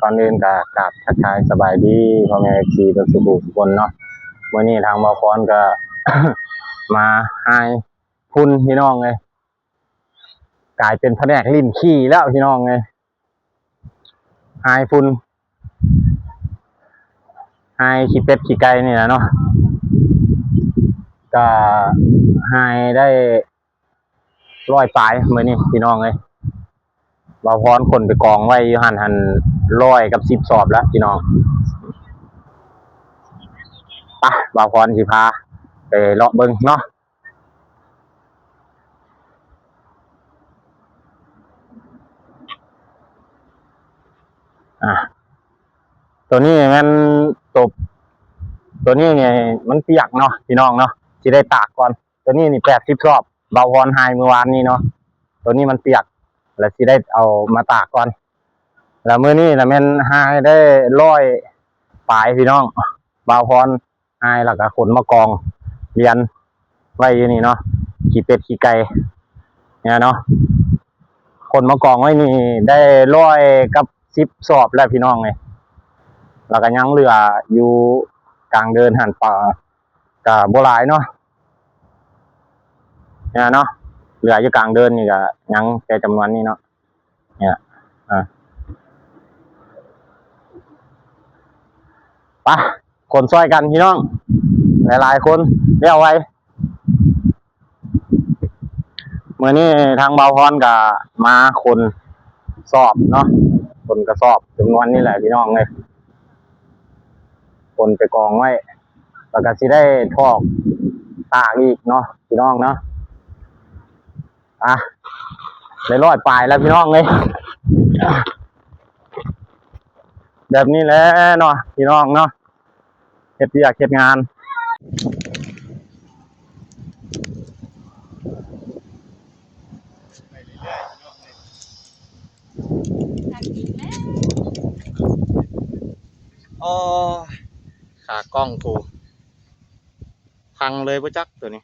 ก่อนอื่นก็กราบทักทายสบายดีพ่อแม่ซีทุกทุกคนเนาะวันนี้ทางบ่าวพรก็ มาให้พุ่นพี่น้องเลยกลายเป็นแผนกลิ้นขี้แล้วพี่น้องเลยให้พุ่นให้ขี้เป็ดขี้ไก่นี่แหละเนาะก็ให้ได้100 ปลายมื้อนี้พี่น้องเลยบ่าวพรคนไปกองไว้อยู่หัน100 กับ 10 สอบแล้วพี่น้องไปบ่าวพรสิพาไปเลาะเบิ่งเนาะตัวนี้มันตัวนี้เนี่ยมันเปียกเนาะพี่น้องเนาะสิได้ตากก่อนตัวนี้นี่80 รอบบ่าวพรไฮเมื่อวานนี้เนาะตัวนี้มันเปียกแล้วสิได้เอามาตากก่อนแล้วมื้อนี้น่ะแม่นไฮได้100 ปลายพี่น้องบ่าวพรไฮแล้วก็ขนมากองเรียนไว้อยู่นี่เนาะขี้เป็ดขี้ไก่เนี่ยเนาะขนมากองไว้นี่ได้100 กับ 10 สอบแล้วพี่น้องเลยแล้วก็ยังเหลืออยู่กลางเดินหันป่ากับโบราณเนาะเนี่ยเนาะเหลืออยู่กลางเดินนี่ก็ยังแค่จำนวนนี้เนาะเนี่ยไปคนซอยกันพี่น้องหลายๆคนเรียกไว้เมื่อนี้ทางบ่าวพรก็มาคนสอบเนาะคนกระสอบจำนวนนี่แหละพี่น้องเลยคนไปกองไว้แล้วก็สิได้ทอกตากอีกเนาะพี่น้องเนาะได้100 ปลายแล้วพี่น้องเลยแบบนี้แหละเนาะพี่น้องเนาะเฮ็ดเวียกเฮ็ดงานอ๋อขากล้องกูพังเลยบ่จักตัวนี้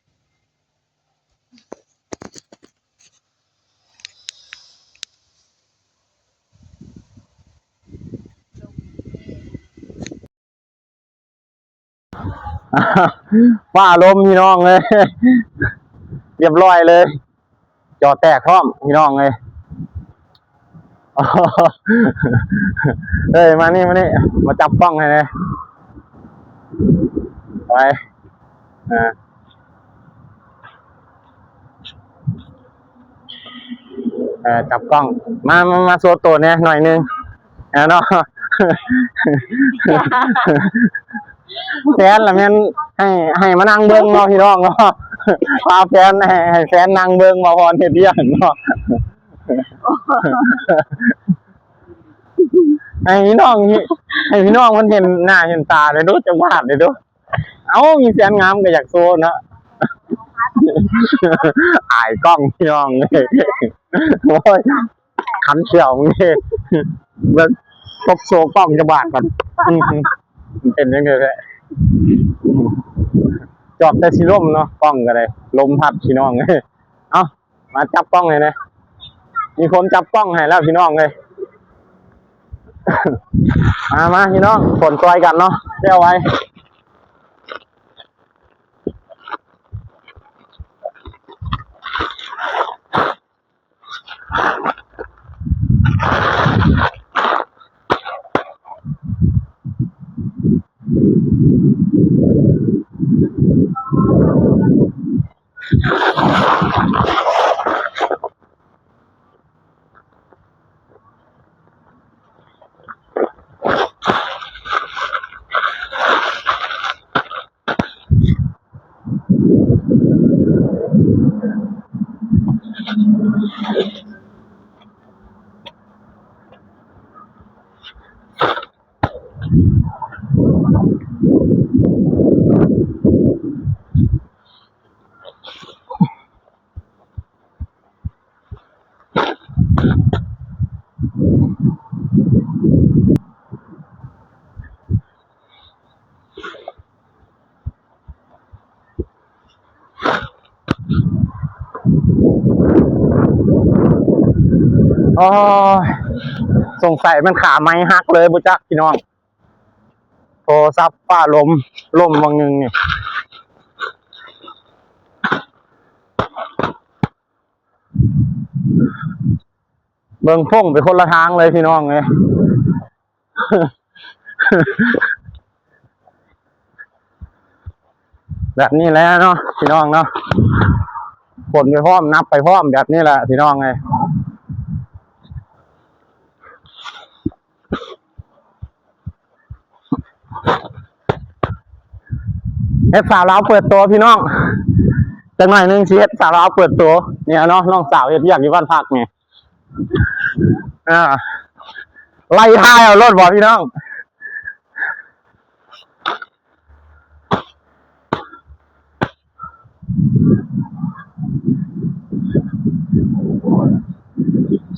ฝ้าลมพี่น้องเลยเรียบร้อยเลยจอแตกพร้อมพี่น้องเลยเฮ้ยมานี่มาจับกล้องให้เลยไปจับกล้องมาโซตัวเนี่ยหน่อยนึงเนาะแฟนละแม่นให้มานั่งเบิ้งเนาะพี่น้องเนาะพาแฟนให้แฟนนั่งเบิ้งมาพรเฮ็ดเวียกเนาะให้พี่น้องมันเห็นหน้าเห็นตาเลยดูจังหวะเลยดูเอ้ามีแฟนงามก็อยากโซนนะอายกล้องพี่น้องเลยโอ้ยขันเขียวนี่แบบตบโซกล้องจะบาดก่อนเป็นยังไงเลยจอบแต่ชิล่มเนาะกล้องก็เลยลมพัดพี่น้องเลยเอ้ามาจับกล้องเลยนะมีคนจับกล้องให้แล้วพี่น้องเลยมาพี่น้องฝนซอยกันเนาะเที่ยวไว้ สงสัยมันขาไม้หักเลยบ่จักพี่น้องโทรศัพท์ฟ้าลมบางนึงนี่เบิ่งพงไปคนละทางเลยพี่น้องเอ้ย แบบนี้แหละเนาะพี่น้องเนาะฝนไปพร้อมนับไปพร้อมแบบนี้แหละพี่น้องเอ้ยเฮ็ดสาวลาวเปิดตัวพี่น้องจังหน่อยนึงสิเฮ็ดสาวลาวเปิดตัวเนี่ยเนาะน้องสาวเฮ็ดอยากอยู่บ้านพักนี่ไล่ท้ายเอารถบ่พี่น้อง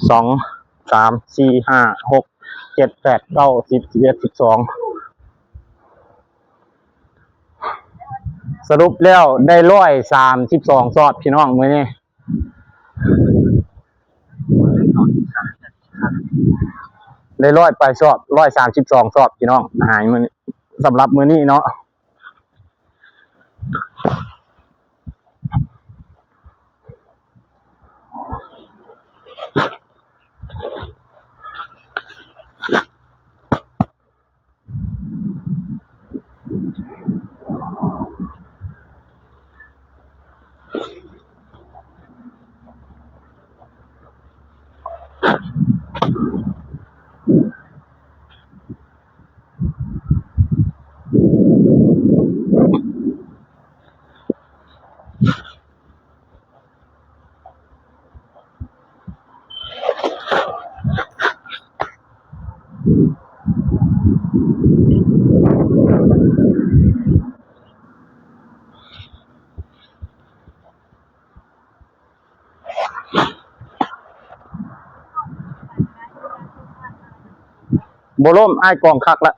2 3 4 5 6 7 8 9 10 11 12สรุปแล้วได้132สอบพี่น้องมื้อนี้ได้100ไปสอบ132สอบพี่น้องหายมื้อนี้สำหรับมื้อนี้เนาะบ่ล่มอ้ายกองคักละ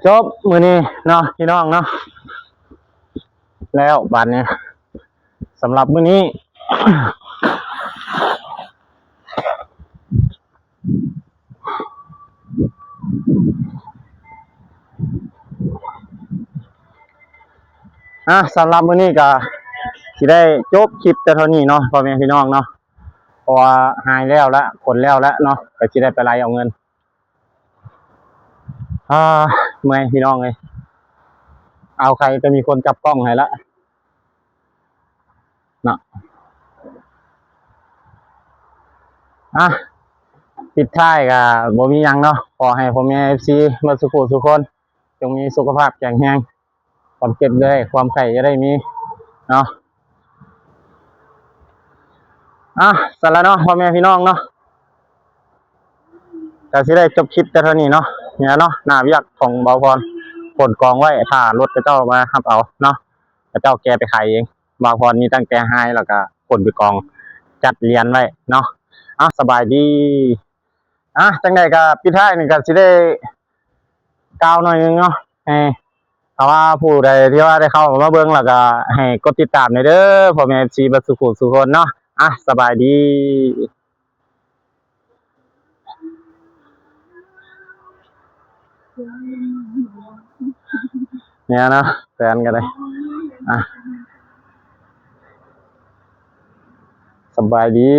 จบมื้อนี้เนาะพี่น้องเนาะแล้วบัดนี้สำหรับมื้อนี้ สำหรับมื้อนี้ก็สิได้จบคลิปแต่เท่านี้เนาะพ่อแม่พี่น้องเนาะเพราะว่าหายแล้วละผลแล้วละเนาะก็สิได้ไปไล่เอาเงินเมื่อยพี่น้องเอ้ย เอาใครจะมีคนจับกล้องให้ละเนาะอ่ะปิดท้ายกับบ่มีหยังเนาะขอให้ผมมี FC มาสุขทุกคนจงมีสุขภาพแข็งแรงความเจ็บเลยความไข้จะได้มีเนาะอ่ะสำหรับเนาะพ่อแม่พี่น้องเนาะก็สิได้จบคลิปแต่เท่านี้เนาะเนี่ยเนาะหน้าเวียกของเบาพรผลกองไว้ถ้ารถกระเจ้ามารับเอาเนาะกระเจ้าแกไปขายเองเบาพรมีตั้งแต่ให้แล้วก็ผลไปกองจัดเรียนไว้เนาะอ่ะสบายดีจังใดก็ปิดท้ายนี่ก็สิได้กล่าวหน่อยนึงเนาะให้ถ้าว่าผู้ใดที่ว่าได้เข้ามาเบิ่งแล้วก็ให้กดติดตามหน่อยเด้อพ่อแม่ FC เบ่สุขสุขคนเนาะสบายดีเนี่ยเนาะแฟนกันเลยอ่ะสบายดี